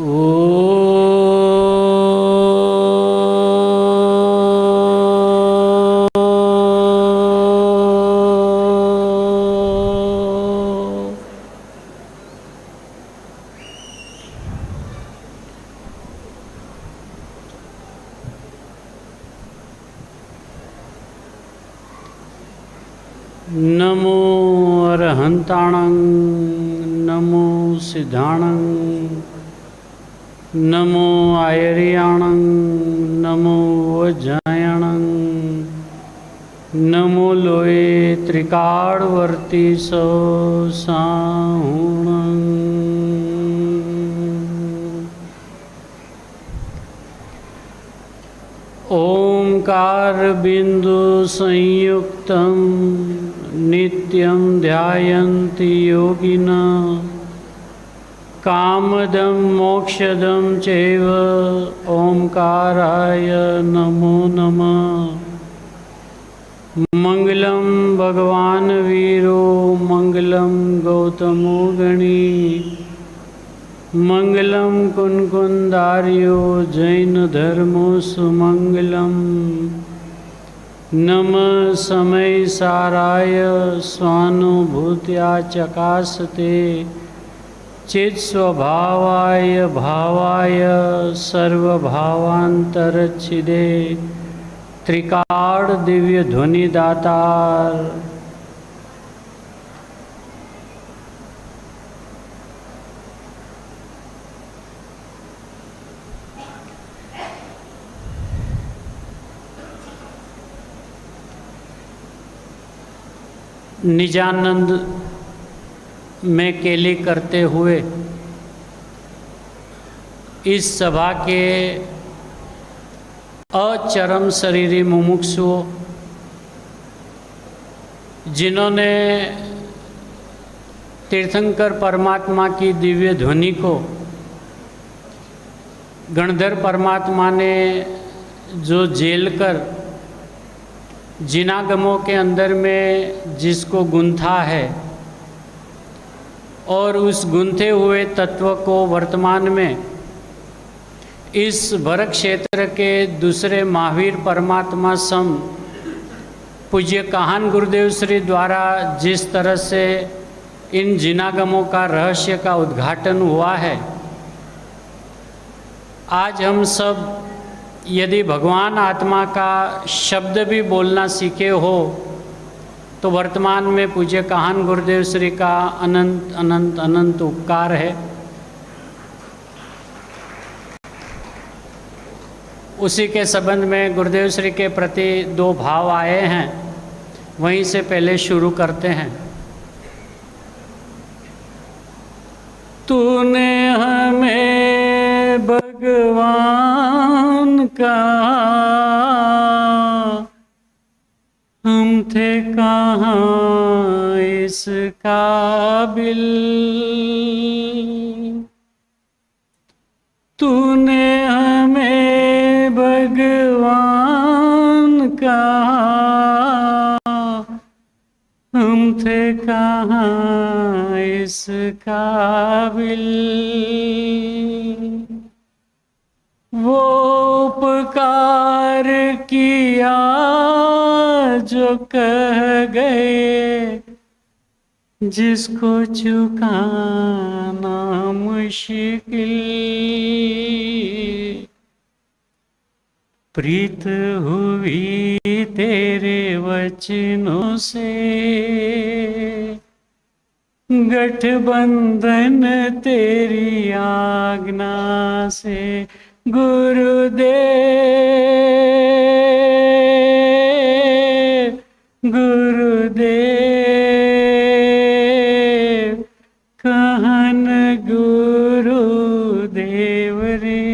नमो अरहंताणं नमो सिद्धाणं नमो आयर्याणं नमो वज्रायणं नमो लोये त्रिकालवर्ती सो साहुणं ओंकार बिंदु संयुक्तं नित्यं ध्यायन्ति योगिनः कामदं मोक्षदं चैव ओंकाराय नमो नमः। मंगलं भगवान वीरो मंगलं गौतमो गणी मंगलं कुंकुंदार्यो जैन धर्मो सुमंगलम्। नमः समय साराय स्वानुभूत्या चकासते चित्स्वभावाय भावाय सर्वभावांतरच्छिदे त्रिकाल दिव्य ध्वनि दातार। निजानंद में केली करते हुए इस सभा के अचरम शरीरी मुमुक्षुओं जिन्होंने तीर्थंकर परमात्मा की दिव्य ध्वनि को गणधर परमात्मा ने जो झेल कर जिनागमों के अंदर में जिसको गुंथा है और उस गुंथे हुए तत्व को वर्तमान में इस भरत क्षेत्र के दूसरे महावीर परमात्मा सम पूज्य काहन गुरुदेव श्री द्वारा जिस तरह से इन जिनागमों का रहस्य का उद्घाटन हुआ है, आज हम सब यदि भगवान आत्मा का शब्द भी बोलना सीखे हो तो वर्तमान में पूज्य काहन गुरुदेव श्री का अनंत अनंत अनंत उपकार है। उसी के संबंध में गुरुदेव श्री के प्रति दो भाव आए हैं, वहीं से पहले शुरू करते हैं। तूने हमें भगवान का हम थे कहाँ इस काबिल, तूने हमें भगवान का हम थे कहाँ इस काबिल। वो उपकार किया जो कह गए जिसको चुकाना मुश्किल, प्रीत हुई तेरे वचनों से गठबंधन तेरी आज्ञा से। गुरुदेव गुरुदेव कहन गुरुदेव रे।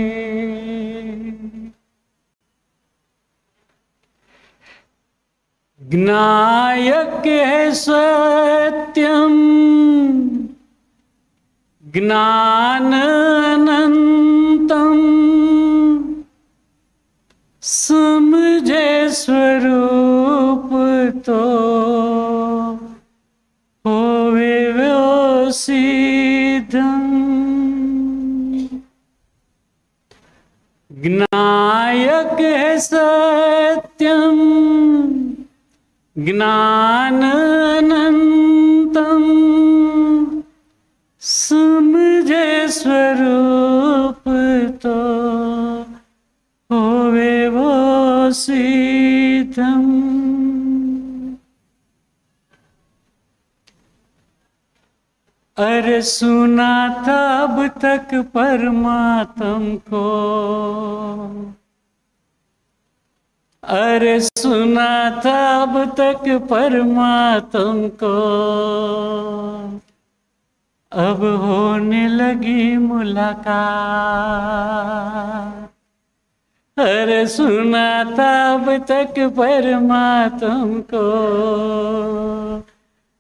ज्ञायक है सत्यम ज्ञान अनंतम, समझे स्वरूप तो होवे वो सिद्धम। सत्यम ज्ञानानंतम समझे स्वरूप तो होवे वो सीतम। अरे सुना था अब तक परमात्म को, अरे सुना था अब तक परमात्म को, अब होने लगी मुलाकात। अरे सुना था अब तक परमात्म को,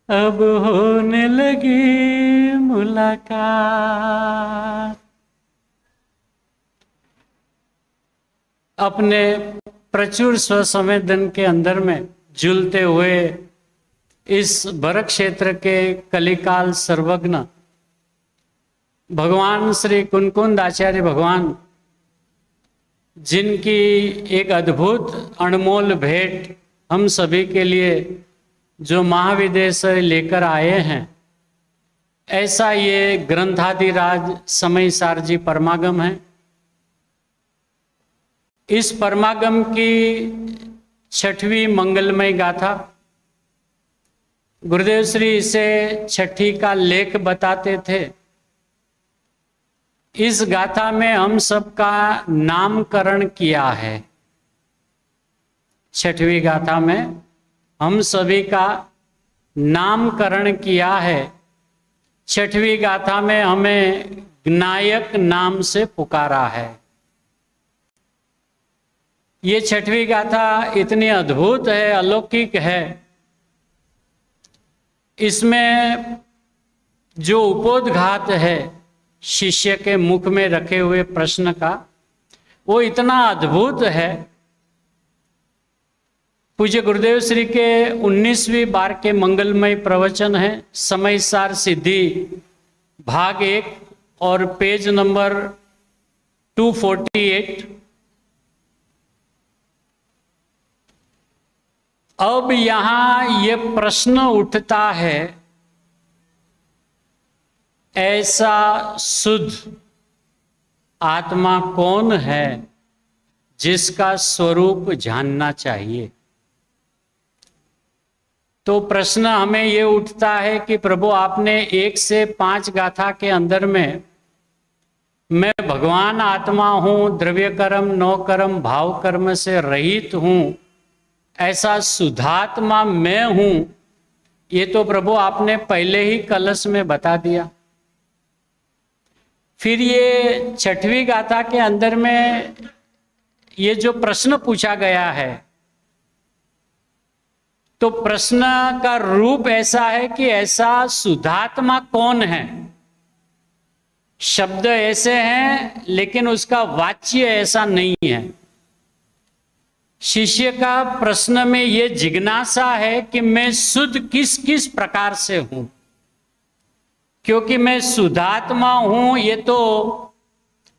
अब होने लगी मुलाकात। अपने प्रचुर स्वसंवेदन के अंदर में झूलते हुए इस भरत क्षेत्र के कलिकाल सर्वज्ञ भगवान श्री कुनकुंद आचार्य भगवान, जिनकी एक अद्भुत अनमोल भेंट हम सभी के लिए जो महाविदेश लेकर आए हैं, ऐसा ये ग्रंथादिराज समय सार जी परमागम है। इस परमागम की 6वीं मंगलमय गाथा, गुरुदेव श्री इसे 6ठी का लेख बताते थे। इस गाथा में हम सबका नामकरण किया है। 6वीं गाथा में हम सभी का नामकरण किया है। 6वीं गाथा में हमें ज्ञायक नाम से पुकारा है। ये 6वीं गाथा इतनी अद्भुत है, अलौकिक है। इसमें जो उपोद्घात है शिष्य के मुख में रखे हुए प्रश्न का, वो इतना अद्भुत है। पूज्य गुरुदेव श्री के 19वीं बार के मंगलमय प्रवचन है, समय सार सिद्धि भाग 1 और पेज नंबर 248। अब यहां ये प्रश्न उठता है, ऐसा शुद्ध आत्मा कौन है जिसका स्वरूप जानना चाहिए। तो प्रश्न हमें ये उठता है कि प्रभु, आपने 1 से 5 गाथा के अंदर में मैं भगवान आत्मा हूं, द्रव्य कर्म, नौ कर्म, भाव कर्म से रहित हूं, ऐसा शुद्धात्मा मैं हूं, ये तो प्रभु आपने पहले ही कलश में बता दिया। फिर ये 6वीं गाथा के अंदर में ये जो प्रश्न पूछा गया है, तो प्रश्न का रूप ऐसा है कि ऐसा शुद्धात्मा कौन है। शब्द ऐसे हैं लेकिन उसका वाच्य ऐसा नहीं है। शिष्य का प्रश्न में ये जिज्ञासा है कि मैं शुद्ध किस किस प्रकार से हूं, क्योंकि मैं शुद्धात्मा हूं ये तो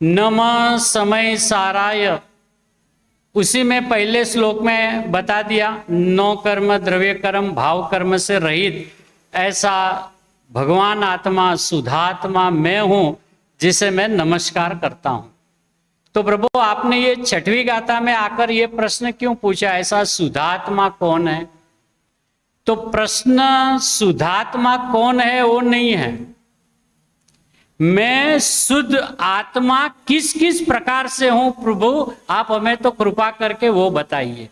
नमः समय साराय उसी में पहले श्लोक में बता दिया। नौ कर्म, द्रव्य कर्म, भाव कर्म से रहित ऐसा भगवान आत्मा, शुद्धात्मा मैं हूं जिसे मैं नमस्कार करता हूं। तो प्रभु आपने ये 6वीं गाथा में आकर ये प्रश्न क्यों पूछा, ऐसा शुद्धात्मा कौन है। तो प्रश्न शुद्धात्मा कौन है वो नहीं है, मैं शुद्ध आत्मा किस किस प्रकार से हूं प्रभु, आप हमें तो कृपा करके वो बताइए।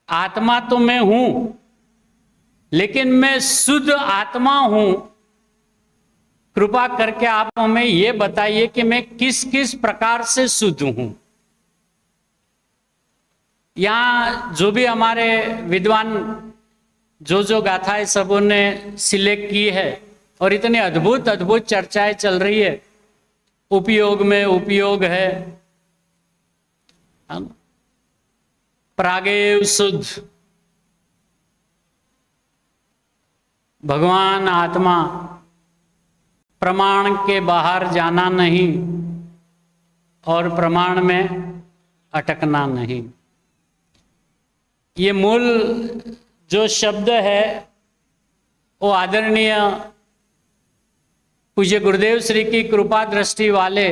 आत्मा तो मैं हूं, लेकिन मैं शुद्ध आत्मा हूं, कृपा करके आप हमें ये बताइए कि मैं किस किस प्रकार से शुद्ध हूं। यहां जो भी हमारे विद्वान जो गाथाएं सबों ने सिलेक्ट की है और इतनी अद्भुत अद्भुत चर्चाएं चल रही है, उपयोग में उपयोग है, प्रागेव शुद्ध, भगवान आत्मा, प्रमाण के बाहर जाना नहीं, और प्रमाण में अटकना नहीं। ये मूल जो शब्द है वो आदरणीय पूज्य गुरुदेव श्री की कृपा दृष्टि वाले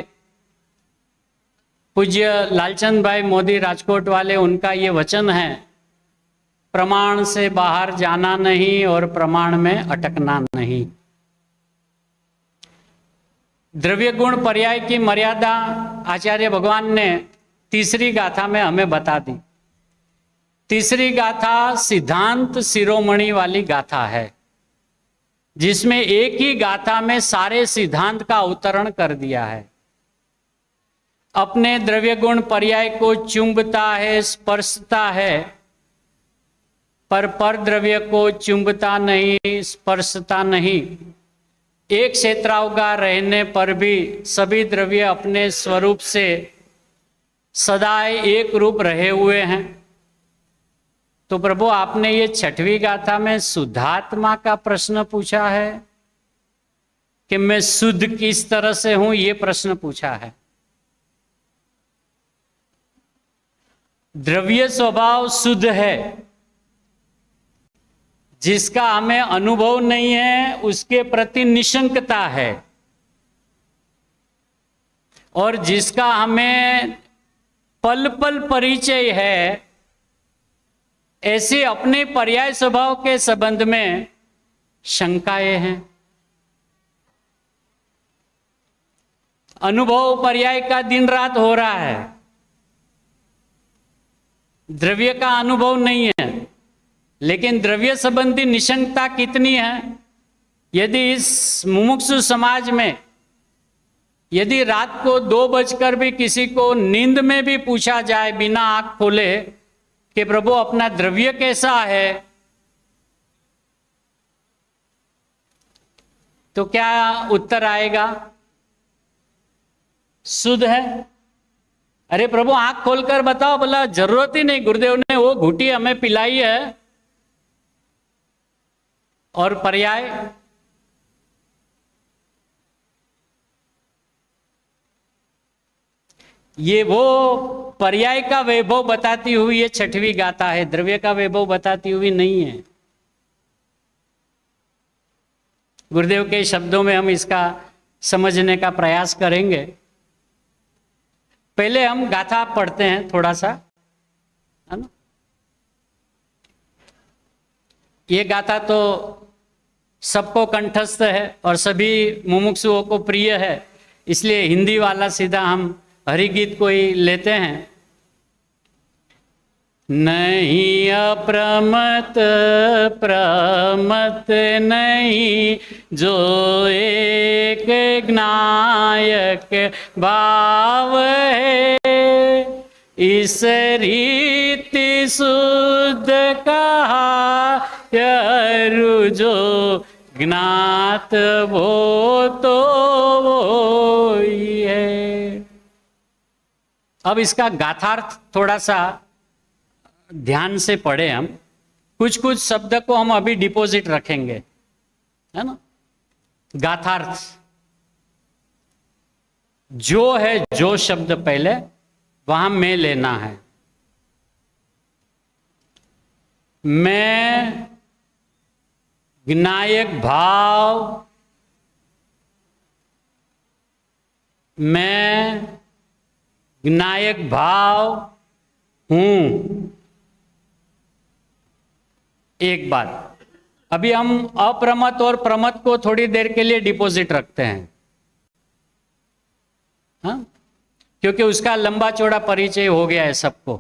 पूज्य लालचंद भाई मोदी राजकोट वाले, उनका ये वचन है, प्रमाण से बाहर जाना नहीं और प्रमाण में अटकना नहीं। द्रव्य गुण पर्याय की मर्यादा आचार्य भगवान ने तीसरी गाथा में हमें बता दी। तीसरी गाथा सिद्धांत शिरोमणि वाली गाथा है, जिसमें एक ही गाथा में सारे सिद्धांत का अवतरण कर दिया है। अपने द्रव्य गुण पर्याय को चुंबता है, स्पर्शता है, पर द्रव्य को चुंबता नहीं, स्पर्शता नहीं। एक क्षेत्रावगा रहने पर भी सभी द्रव्य अपने स्वरूप से सदाए एक रूप रहे हुए हैं। तो प्रभु, आपने ये छठवीं गाथा में शुद्धात्मा का प्रश्न पूछा है कि मैं शुद्ध किस तरह से हूं, ये प्रश्न पूछा है। द्रव्य स्वभाव शुद्ध है, जिसका हमें अनुभव नहीं है उसके प्रति निशंकता है, और जिसका हमें पल पल परिचय है, ऐसे अपने पर्याय स्वभाव के संबंध में शंकाएं हैं। अनुभव पर्याय का दिन रात हो रहा है, द्रव्य का अनुभव नहीं है, लेकिन द्रव्य संबंधी निशंकता कितनी है। यदि इस मुमुक्षु समाज में यदि रात को 2 बजकर भी किसी को नींद में भी पूछा जाए बिना आंख खोले कि प्रभु अपना द्रव्य कैसा है, तो क्या उत्तर आएगा? शुद्ध है। अरे प्रभु आंख खोलकर बताओ, बोला जरूरत ही नहीं, गुरुदेव ने वो घूटी हमें पिलाई है। और पर्याय, ये वो पर्याय का वैभव बताती हुई ये छठवीं गाथा है, द्रव्य का वैभव बताती हुई नहीं है। गुरुदेव के शब्दों में हम इसका समझने का प्रयास करेंगे। पहले हम गाथा पढ़ते हैं थोड़ा सा, है ना। ये गाथा तो सबको कंठस्थ है और सभी मुमुक्षुओं को प्रिय है, इसलिए हिंदी वाला सीधा हम हरिगीत को ही लेते हैं। नहीं अप्रमत प्रमत नहीं, जो एक ज्ञायक भाव है, इस रीति शुद्ध कहा यरु, जो ज्ञात वो तो वो ही है। अब इसका गाथार्थ थोड़ा सा ध्यान से पढ़े हम। कुछ कुछ शब्द को हम अभी डिपॉजिट रखेंगे, है ना। गाथार्थ जो है, जो शब्द पहले वहां में लेना है। मैं ज्ञायक भाव, मैं ज्ञायक भाव हूं। एक बात, अभी हम अप्रमत और प्रमत को थोड़ी देर के लिए डिपॉजिट रखते हैं, हाँ? क्योंकि उसका लंबा चौड़ा परिचय हो गया है सबको।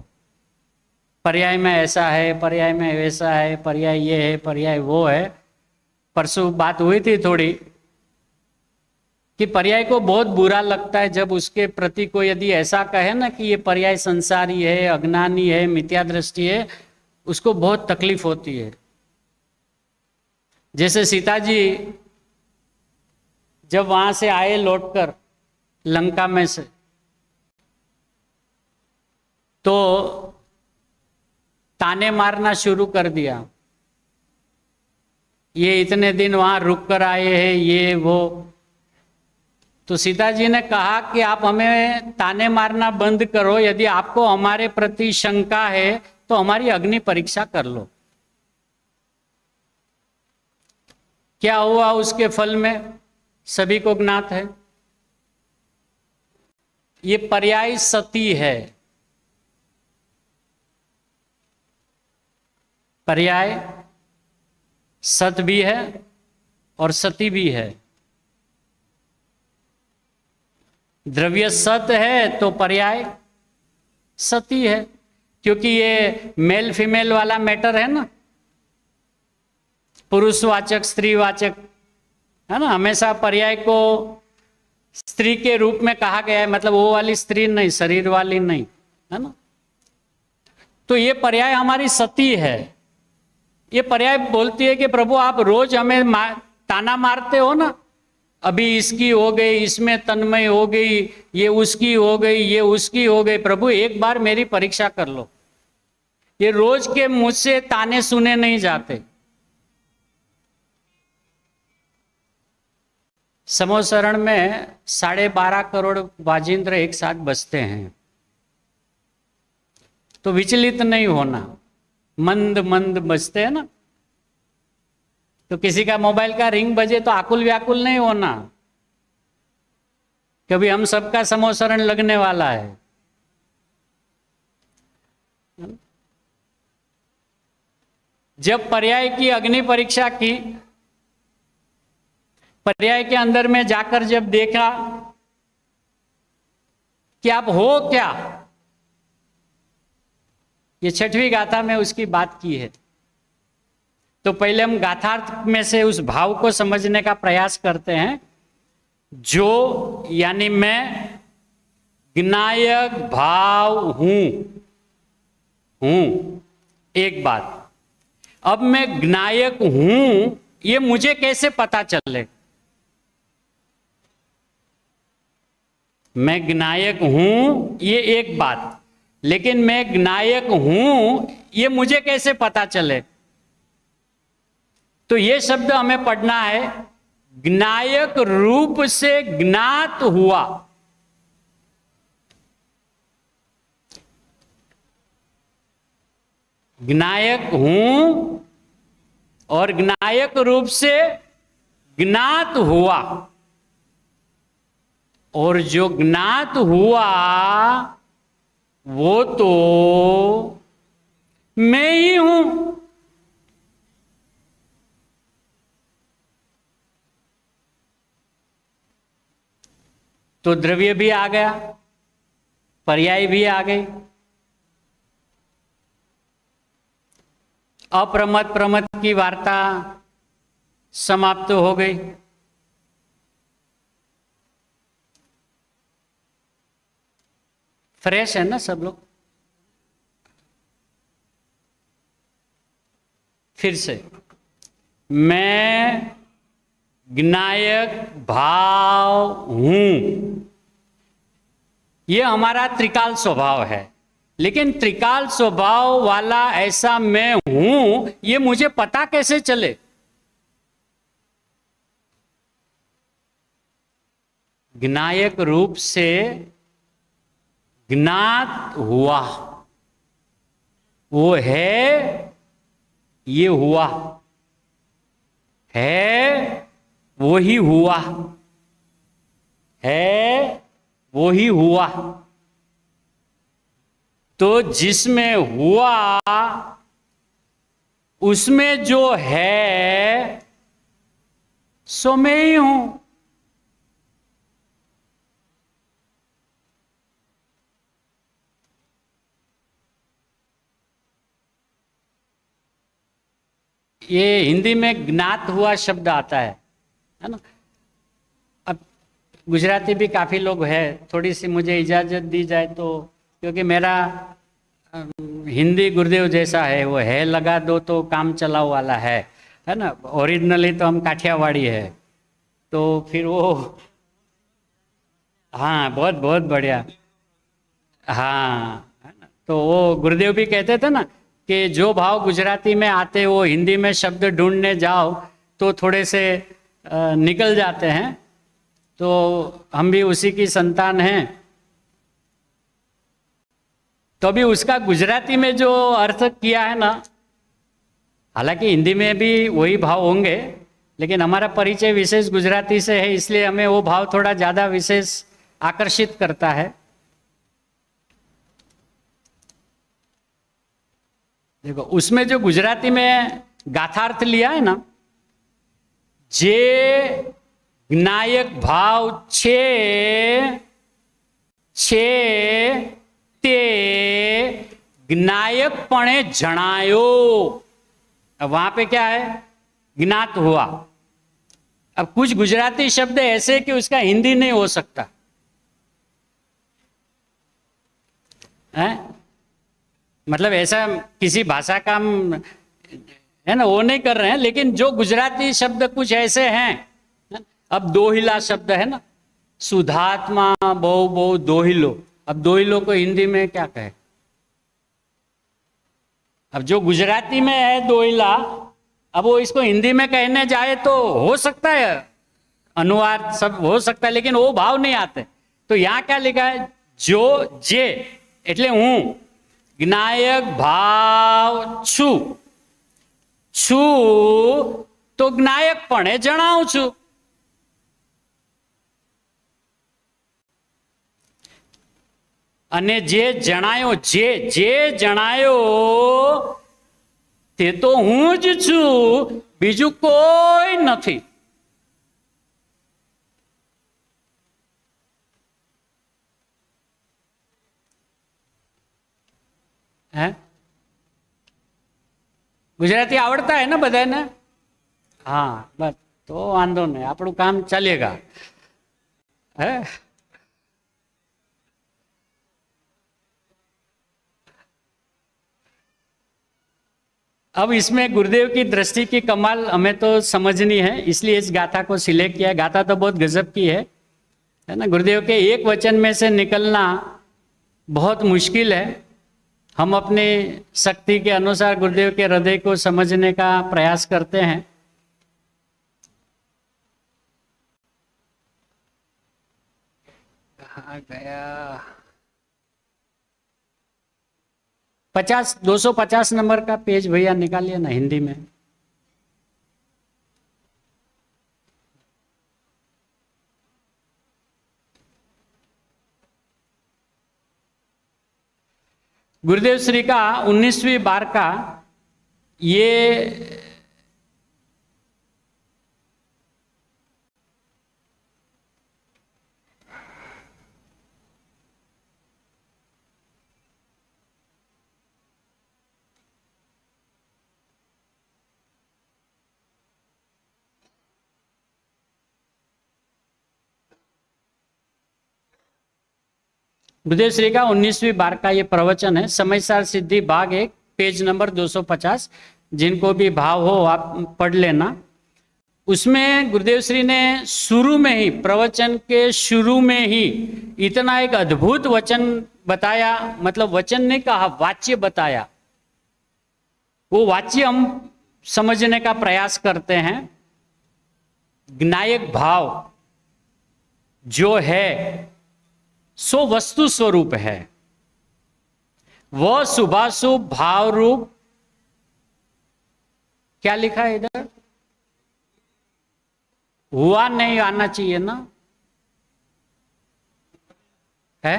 पर्याय में ऐसा है, पर्याय में वैसा है, पर्याय ये है, पर्याय वो है। परसों बात हुई थी थोड़ी कि पर्याय को बहुत बुरा लगता है जब उसके प्रति को यदि ऐसा कहे ना कि ये पर्याय संसारी है, अज्ञानी है, मिथ्या दृष्टि है, उसको बहुत तकलीफ होती है। जैसे सीता जी जब वहां से आए लौटकर लंका में से, तो ताने मारना शुरू कर दिया, ये इतने दिन वहां रुक कर आए हैं, ये वो। तो सीता जी ने कहा कि आप हमें ताने मारना बंद करो, यदि आपको हमारे प्रति शंका है तो हमारी अग्नि परीक्षा कर लो। क्या हुआ उसके फल में सभी को ज्ञात है। ये पर्याय सती है, पर्याय सत भी है और सती भी है। द्रव्य सत है तो पर्याय सती है, क्योंकि ये मेल फीमेल वाला मैटर है ना, पुरुषवाचक स्त्रीवाचक है ना। हमेशा पर्याय को स्त्री के रूप में कहा गया है, मतलब वो वाली स्त्री नहीं, शरीर वाली नहीं, है ना। तो ये पर्याय हमारी सती है। ये पर्याय बोलती है कि प्रभु आप रोज हमें ताना मारते हो ना, अभी इसकी हो गई, इसमें तन्मय हो गई, ये उसकी हो गई, ये उसकी हो गई, प्रभु एक बार मेरी परीक्षा कर लो। ये रोज के मुझसे ताने सुने नहीं जाते। समोसरण में 12.5 करोड़ वाजिंद्र एक साथ बजते हैं, तो विचलित नहीं होना, मंद मंद बजते हैं ना। तो किसी का मोबाइल का रिंग बजे तो आकुल व्याकुल नहीं होना, कभी हम सबका समोसरण लगने वाला है। जब पर्याय की अग्नि परीक्षा की, पर्याय के अंदर में जाकर जब देखा कि आप हो क्या, ये 6वीं गाथा में उसकी बात की है। तो पहले हम गाथार्थ में से उस भाव को समझने का प्रयास करते हैं। जो यानी मैं ज्ञायक भाव हूं, एक बात। अब मैं ज्ञायक हूं, ये मुझे कैसे पता चले। मैं ज्ञायक हूं ये एक बात, लेकिन मैं ज्ञायक हूं ये मुझे कैसे पता चले। तो ये शब्द हमें पढ़ना है, ज्ञायक रूप से ज्ञात हुआ। ज्ञायक हूं और ज्ञायक रूप से ज्ञात हुआ, और जो ज्ञात हुआ वो तो मैं ही हूं। तो द्रव्य भी आ गया, पर्याय भी आ गई, अप्रमत प्रमत की वार्ता समाप्त हो गई। फ्रेश है ना सब लोग। फिर से, मैं ज्ञायक भाव हूं, यह हमारा त्रिकाल स्वभाव है। लेकिन त्रिकाल स्वभाव वाला ऐसा मैं हूं, ये मुझे पता कैसे चले। ज्ञायक रूप से ज्ञात हुआ, वो है, ये हुआ है, वो ही हुआ है, वो ही हुआ। तो जिसमें हुआ उसमें जो है सो मैं ही हूं। ये हिंदी में ज्ञात हुआ शब्द आता है ना। अब गुजराती भी काफ़ी लोग है, थोड़ी सी मुझे इजाज़त दी जाए तो, क्योंकि मेरा हिंदी गुरुदेव जैसा है, वो है लगा दो तो काम चलाओ वाला है ना। ओरिजिनली तो हम काठियावाड़ी है, तो फिर वो हाँ बहुत बहुत बढ़िया। हाँ, तो वो गुरुदेव भी कहते थे ना कि जो भाव गुजराती में आते वो हिंदी में शब्द ढूंढने जाओ तो थोड़े से निकल जाते हैं। तो हम भी उसी की संतान हैं। तो अभी उसका गुजराती में जो अर्थ किया है ना, हालांकि हिंदी में भी वही भाव होंगे, लेकिन हमारा परिचय विशेष गुजराती से है, इसलिए हमें वो भाव थोड़ा ज्यादा विशेष आकर्षित करता है। देखो उसमें जो गुजराती में गाथार्थ लिया है ना, जे ज्ञायक भाव छे छे ते ज्ञायकपणे जणायो। अब वहां पे क्या है, ज्ञात हुआ। अब कुछ गुजराती शब्द ऐसे कि उसका हिंदी नहीं हो सकता है, मतलब ऐसा किसी भाषा का हम है ना वो नहीं कर रहे हैं, लेकिन जो गुजराती शब्द कुछ ऐसे हैं। अब दोहिला शब्द है ना, सुधात्मा बहु बहु दोहिलो। अब दोहिलो को हिंदी में क्या कहे? अब जो गुजराती में है दोहिला, अब वो इसको हिंदी में कहने जाए तो हो सकता है, अनुवाद सब हो सकता है, लेकिन वो भाव नहीं आते। तो यहां क्या लिखा है, जो जे એટલે હું જ્ઞાયક ભાવ છું, તો જ્ઞાયકપણે જણાવું છું। અને જે જણાયો, જે જણાયો તે તો હું જ છું, બીજું કોઈ નથી। है गुजराती आवड़ता है ना बधाने? हाँ बस, तो वांधो नहीं, આપણું काम चलेगा है। अब इसमें गुरुदेव की दृष्टि की कमाल हमें तो समझनी है, इसलिए इस गाथा को सिलेक्ट किया। गाथा तो बहुत गजब की है ना। गुरुदेव के एक वचन में से निकलना बहुत मुश्किल है। हम अपनी शक्ति के अनुसार गुरुदेव के हृदय को समझने का प्रयास करते हैं। कहाँ गया? 250 नंबर का पेज भैया निकालिए ना हिंदी में। गुरुदेव श्री का 19वीं बार का ये गुरुदेव श्री का 19वीं बार का ये प्रवचन है, समयसार सिद्धि भाग 1, पेज नंबर 250। जिनको भी भाव हो आप पढ़ लेना। उसमें गुरुदेव श्री ने शुरू में ही, प्रवचन के शुरू में ही इतना एक अद्भुत वचन बताया, मतलब वचन नहीं कहा, वाच्य बताया। वो वाच्य हम समझने का प्रयास करते हैं। ज्ञायक भाव जो है सो वस्तु स्वरूप है, वह शुभाशुभ भाव रूप, क्या लिखा है इधर, हुआ नहीं आना चाहिए ना, है?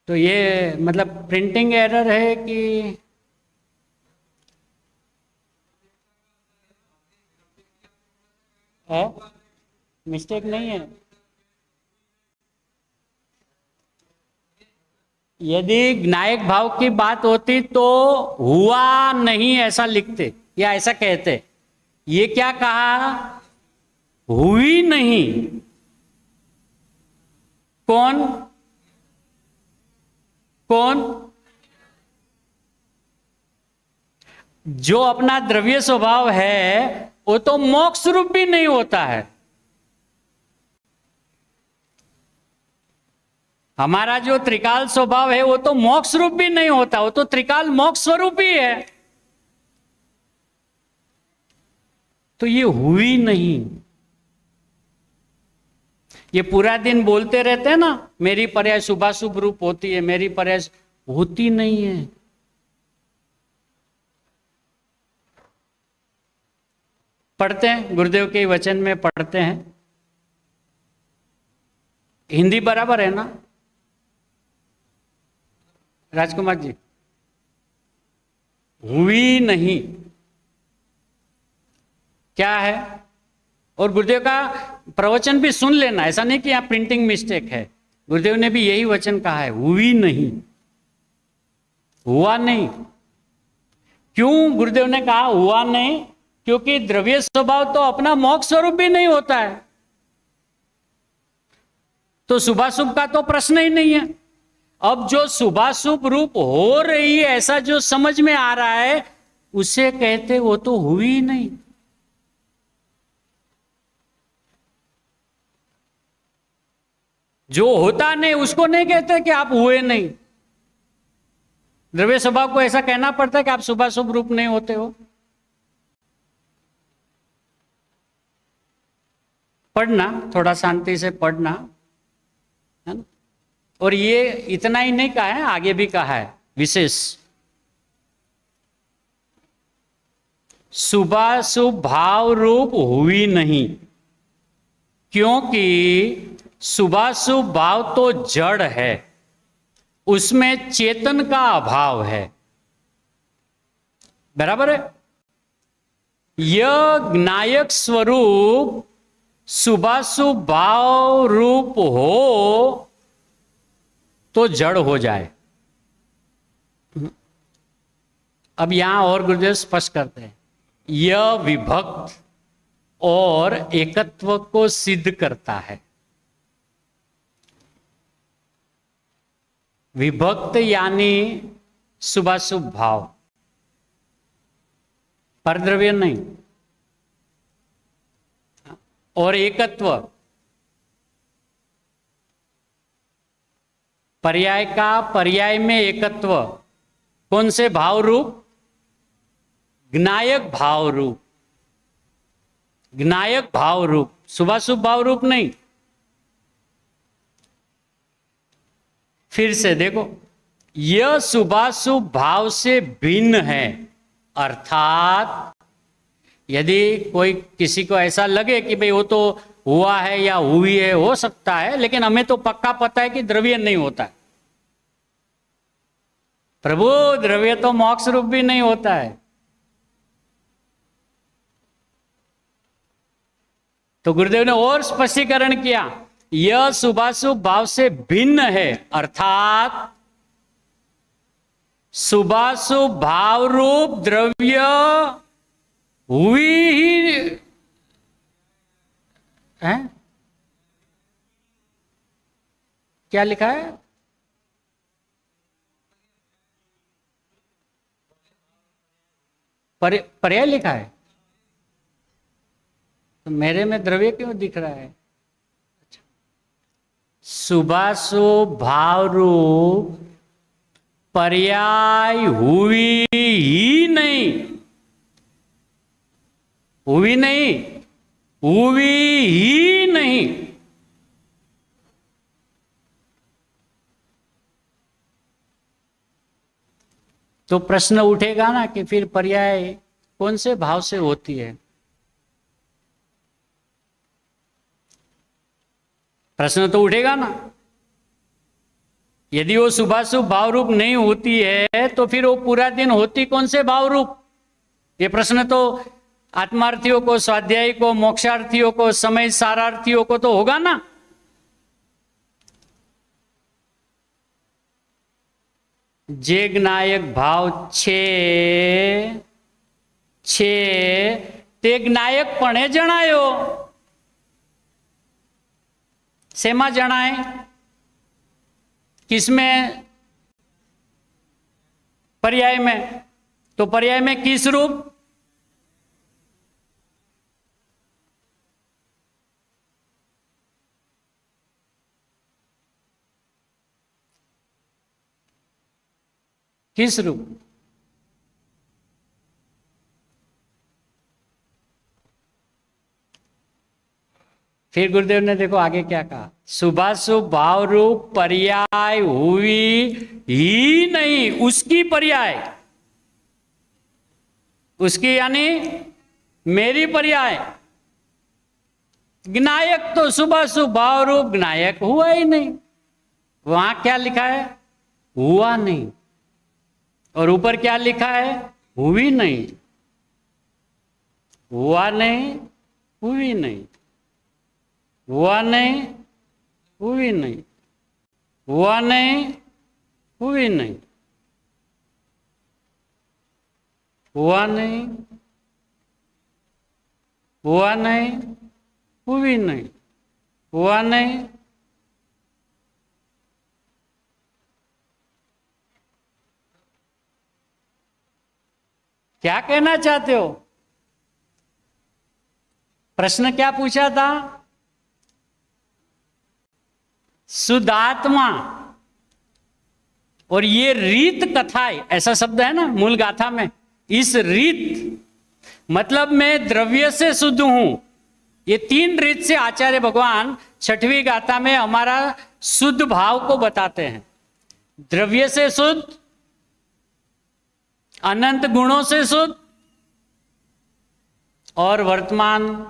तो ये मतलब प्रिंटिंग एरर है कि है? मिस्टेक नहीं है। यदि ज्ञायक भाव की बात होती तो हुआ नहीं ऐसा लिखते या ऐसा कहते। ये क्या कहा, हुई नहीं। कौन कौन? जो अपना द्रव्य स्वभाव है वो तो मोक्ष रूप भी नहीं होता है। हमारा जो त्रिकाल स्वभाव है वो तो मोक्ष रूप भी नहीं होता, वो तो त्रिकाल मोक्ष स्वरूप ही है। तो ये हुई नहीं। ये पूरा दिन बोलते रहते हैं ना, मेरी पर्याय शुभाशुभ रूप होती है, मेरी पर्याय होती नहीं है। पढ़ते हैं, गुरुदेव के वचन में पढ़ते हैं, हिंदी बराबर है ना राजकुमार जी? हुई नहीं क्या है? और गुरुदेव का प्रवचन भी सुन लेना, ऐसा नहीं कि यहां प्रिंटिंग मिस्टेक है। गुरुदेव ने भी यही वचन कहा है, हुई नहीं, हुआ नहीं। क्यों गुरुदेव ने कहा हुआ नहीं? क्योंकि द्रव्य स्वभाव तो अपना मोक्ष स्वरूप भी नहीं होता है, तो शुभाशुभ का तो प्रश्न ही नहीं है। अब जो शुभाशुभ रूप हो रही है ऐसा जो समझ में आ रहा है, उसे कहते वो तो हुई नहीं। जो होता नहीं उसको नहीं कहते कि आप हुए नहीं। द्रव्य स्वभाव को ऐसा कहना पड़ता है कि आप शुभाशुभ रूप नहीं होते हो। पढ़ना, थोड़ा शांति से पढ़ना, है ना? और ये इतना ही नहीं कहा है, आगे भी कहा है विशेष, शुभाशुभ भाव रूप हुई नहीं, क्योंकि शुभाशुभ भाव तो जड़ है, उसमें चेतन का अभाव है। बराबर है? यह ज्ञायक स्वरूप शुभाशुभ भाव रूप हो तो जड़ हो जाए। अब यहां और गुरुदेव स्पष्ट करते हैं, यह विभक्त और एकत्व को सिद्ध करता है। विभक्त यानी शुभाशुभ भाव, परद्रव्य नहीं। और एकत्व, पर्याय का पर्याय में एकत्व, कौन से भाव रूप? ज्ञायक भाव रूप, ज्ञायक भाव रूप, शुभाशुभ भाव रूप नहीं। फिर से देखो, यह शुभाशुभ भाव से भिन्न है, अर्थात यदि कोई किसी को ऐसा लगे कि भाई वो तो हुआ है या हुई है, हो सकता है, लेकिन हमें तो पक्का पता है कि द्रव्य नहीं होता है। प्रभु, द्रव्य तो मोक्ष रूप भी नहीं होता है। तो गुरुदेव ने और स्पष्टीकरण किया, यह शुभाशुभ भाव से भिन्न है, अर्थात शुभाशुभ भाव रूप द्रव्य हुई ही है। क्या लिखा है? पर्याय लिखा है, तो मेरे में द्रव्य क्यों दिख रहा है? शुभाशुभ भाव रूप पर्याय हुई ही नहीं, हुई नहीं, हुई ही नहीं। तो प्रश्न उठेगा ना कि फिर पर्याय कौन से भाव से होती है? प्रश्न तो उठेगा ना। यदि वो शुभाशुभ भाव रूप नहीं होती है तो फिर वो पूरा दिन होती कौन से भाव रूप? ये प्रश्न तो आत्मार्थियों को, स्वाध्यायी को, मोक्षार्थियों को, समय सारार्थियों को तो होगा ना। जे ज्ञायक भाव छे તે જ્ઞાયકપણે જણાયો। सेमा जनाए? किसमें? पर्याय में। तो पर्याय में किस रूप? किस रूप? फिर गुरुदेव ने देखो आगे क्या कहा, शुभाशुभ भाव रूप पर्याय हुई ही नहीं, उसकी पर्याय, उसकी यानी मेरी पर्याय। ज्ञायक तो शुभाशुभ भाव रूप ज्ञायक हुआ ही नहीं। वहां क्या लिखा है? हुआ नहीं। और ऊपर क्या लिखा है? हुई नहीं। हुआ नहीं, हुई नहीं, हुआ नहीं, हुई नहीं, हुआ नहीं, हुई नहीं, हुआ नहीं, हुआ नहीं, हुई नहीं, हुआ नहीं। क्या कहना चाहते हो? प्रश्न क्या पूछा था? शुद्धात्मा। और ये रीत कथाएं, ऐसा शब्द है ना मूल गाथा में, इस रीत मतलब मैं द्रव्य से शुद्ध हूं। ये 3 रीत से आचार्य भगवान 6वीं गाथा में हमारा शुद्ध भाव को बताते हैं। द्रव्य से शुद्ध, अनंत गुणों से शुद्ध, और वर्तमान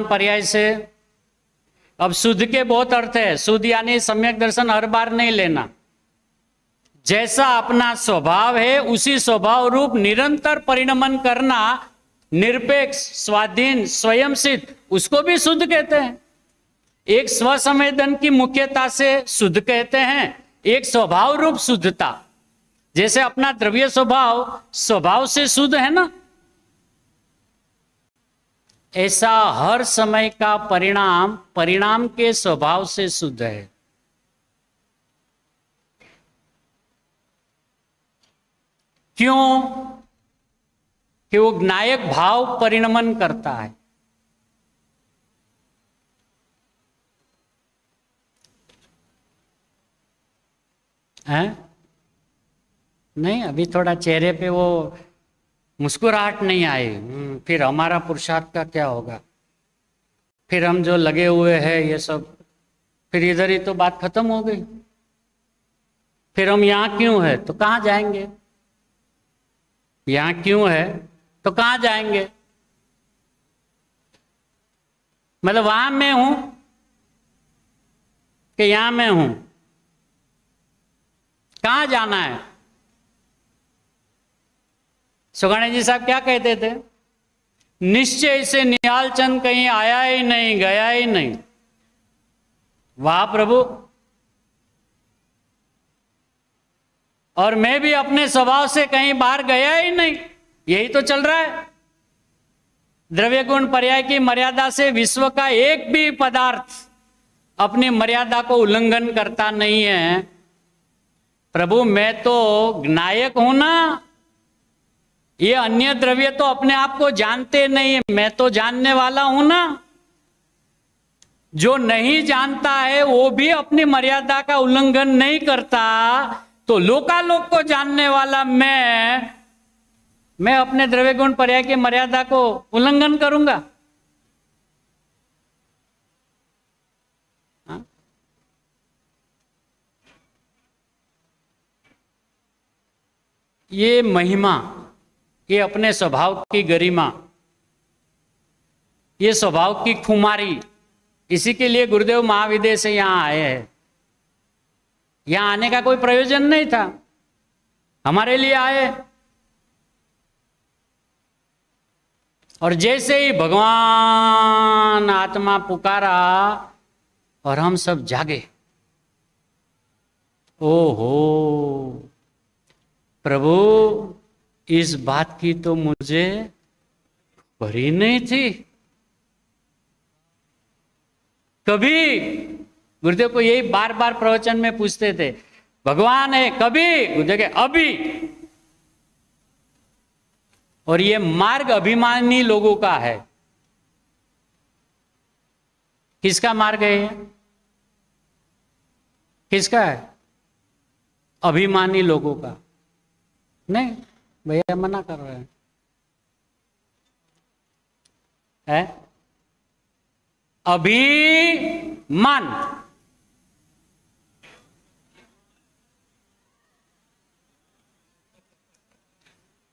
पर्याय से। अब शुद्ध के बहुत अर्थ है। शुद्ध यानी सम्यक दर्शन हर बार नहीं लेना। जैसा अपना स्वभाव है उसी स्वभाव रूप निरंतर परिणमन करना, निरपेक्ष, स्वाधीन, स्वयं सिद्ध, उसको भी शुद्ध कहते हैं। एक स्वसंवेदन की मुख्यता से शुद्ध कहते हैं, एक स्वभाव रूप शुद्धता। जैसे अपना द्रव्य स्वभाव से शुद्ध है ना, ऐसा हर समय का परिणाम के स्वभाव से शुद्ध है। क्यों? कि वो ज्ञायक भाव परिणमन करता है। हैं? नहीं, अभी थोड़ा चेहरे पे वो मुस्कुराहट नहीं आई। फिर हमारा पुरुषार्थ का क्या होगा? फिर हम जो लगे हुए हैं ये सब, फिर इधर ही तो बात खत्म हो गई। फिर हम यहाँ क्यों है तो कहाँ जाएंगे? यहाँ क्यों है तो कहाँ जाएंगे? मतलब वहां मैं हूं कि यहां मैं हूं? कहाँ जाना है? सुगाने जी साहब क्या कहते थे? निश्चय से निहाल चंद कहीं आया ही नहीं, गया ही नहीं। वाह प्रभु। और मैं भी अपने स्वभाव से कहीं बाहर गया ही नहीं, यही तो चल रहा है। द्रव्य गुण पर्याय की मर्यादा से विश्व का एक भी पदार्थ अपनी मर्यादा को उल्लंघन करता नहीं है। प्रभु मैं तो ज्ञायक हूं ना, ये अन्य द्रव्य तो अपने आप को जानते नहीं है, मैं तो जानने वाला हूं ना। जो नहीं जानता है वो भी अपनी मर्यादा का उल्लंघन नहीं करता, तो लोकालोक को जानने वाला मैं अपने द्रव्य गुण पर्याय की मर्यादा को उल्लंघन करूंगा? हाँ? ये महिमा, ये अपने स्वभाव की गरिमा, ये स्वभाव की खुमारी, इसी के लिए गुरुदेव महाविद्य से यहां आए हैं। यहां आने का कोई प्रयोजन नहीं था, हमारे लिए आए। और जैसे ही भगवान आत्मा पुकारा और हम सब जागे, ओहो प्रभु इस बात की तो मुझे खबर ही नहीं थी। कभी गुरुदेव को यही बार बार प्रवचन में पूछते थे, भगवान है कभी? गुरुदेव के अभी। और ये मार्ग अभिमानी लोगों का है। किसका मार्ग है? किसका है? अभिमानी लोगों का। नहीं भैया मना कर रहे हैं, है अभिमान।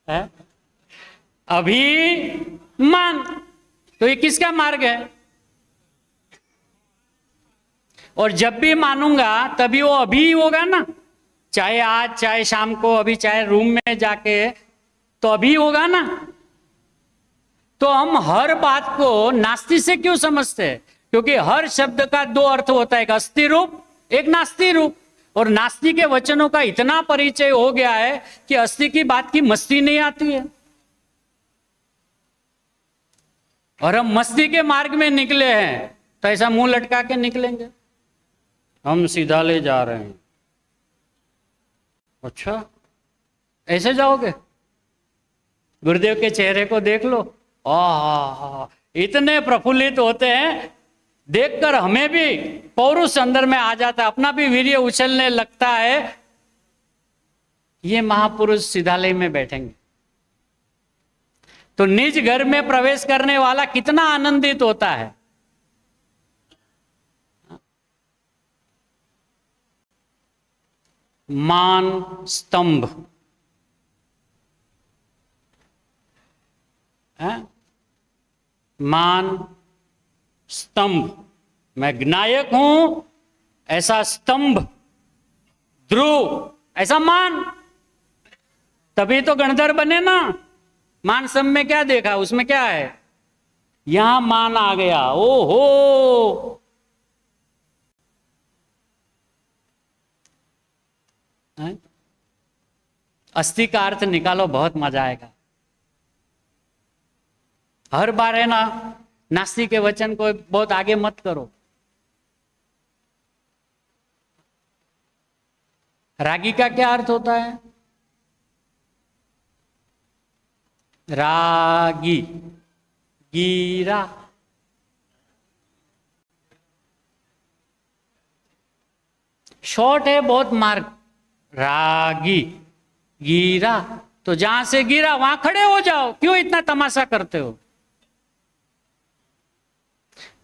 है अभिमान। तो ये किसका मार्ग है? और जब भी मानूंगा तभी वो अभी होगा ना, चाहे आज चाहे शाम को, अभी चाहे रूम में जाके, तो अभी होगा ना। तो हम हर बात को नास्ति से क्यों समझते हैं? क्योंकि हर शब्द का दो अर्थ होता है, एक अस्थि रूप, एक नास्ति रूप। और नास्ति के वचनों का इतना परिचय हो गया है कि अस्थि की बात की मस्ती नहीं आती है। और हम मस्ती के मार्ग में निकले हैं तो ऐसा मुंह लटका के निकलेंगे, हम सीधा ले जा रहे हैं। अच्छा ऐसे जाओगे? गुरुदेव के चेहरे को देख लो, इतने प्रफुल्लित होते हैं, देखकर हमें भी पौरुष अंदर में आ जाता है, अपना भी वीर्य उछलने लगता है। ये महापुरुष सिद्धालय में बैठेंगे तो निज घर में प्रवेश करने वाला कितना आनंदित होता है। मान स्तंभ, मान स्तंभ, मैं ज्ञायक हूं ऐसा स्तंभ, ध्रुव ऐसा मान, तभी तो गणधर बने ना। मान स्तंभ में क्या देखा, उसमें क्या है? यहां मान आ गया, ओहो। अस्थि का अर्थ निकालो, बहुत मजा आएगा। हर बार है ना, नास्ति के वचन को बहुत आगे मत करो। रागी का क्या अर्थ होता है? रागी, गीरा। शॉर्ट है बहुत मार्ग, रागी गीरा। तो जहां से गिरा वहां खड़े हो जाओ, क्यों इतना तमाशा करते हो?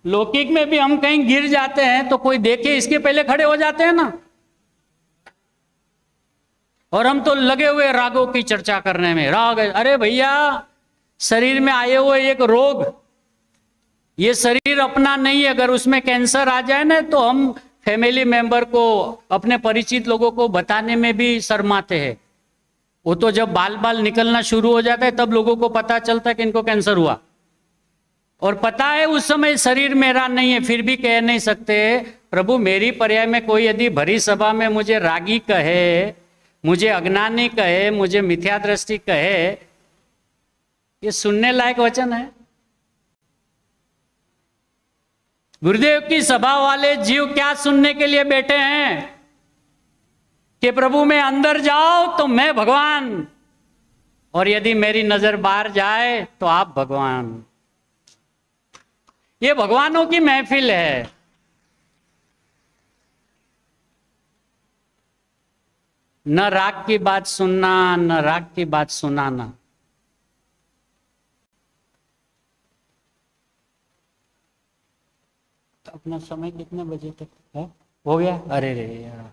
लौकिक में भी हम कहीं गिर जाते हैं तो कोई देखे इसके पहले खड़े हो जाते हैं ना। और हम तो लगे हुए रागों की चर्चा करने में, राग। अरे भैया, शरीर में आए हुए एक रोग, ये शरीर अपना नहीं है। अगर उसमें कैंसर आ जाए ना तो हम फैमिली मेंबर को, अपने परिचित लोगों को बताने में भी शर्माते हैं। वो तो जब बाल बाल निकलना शुरू हो जाता है तब लोगों को पता चलता है कि इनको कैंसर हुआ। और पता है उस समय शरीर मेरा नहीं है, फिर भी कह नहीं सकते प्रभु मेरी पर्याय में कोई यदि भरी सभा में मुझे रागी कहे, मुझे अज्ञानी कहे, मुझे मिथ्या दृष्टि कहे, ये सुनने लायक वचन है? गुरुदेव की सभा वाले जीव क्या सुनने के लिए बैठे हैं कि प्रभु मैं अंदर जाओ तो मैं भगवान, और यदि मेरी नजर बाहर जाए तो आप भगवान। ये भगवानों की महफिल है। न राग की बात सुनना, न राग की बात सुनाना। तो अपना समय कितने बजे तक है? हो गया? अरे रे यार।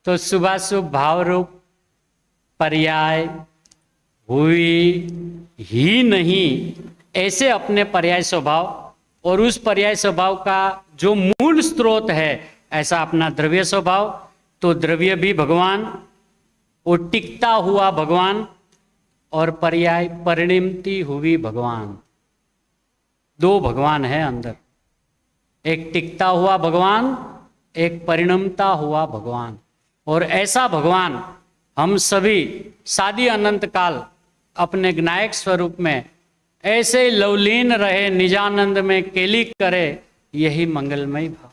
तो शुभाशुभ भाव रूप पर्याय हुई ही नहीं, ऐसे अपने पर्याय स्वभाव और उस पर्याय स्वभाव का जो मूल स्रोत है ऐसा अपना द्रव्य स्वभाव, तो द्रव्य भी भगवान, वो टिकता हुआ भगवान, और पर्याय परिणमती हुई भगवान। दो भगवान है अंदर, एक टिकता हुआ भगवान, एक परिणमता हुआ भगवान। और ऐसा भगवान हम सभी सादी अनंत काल अपने ज्ञायक स्वरूप में ऐसे लवलीन रहे, निजानंद में केली करे, यही मंगलमय भाव।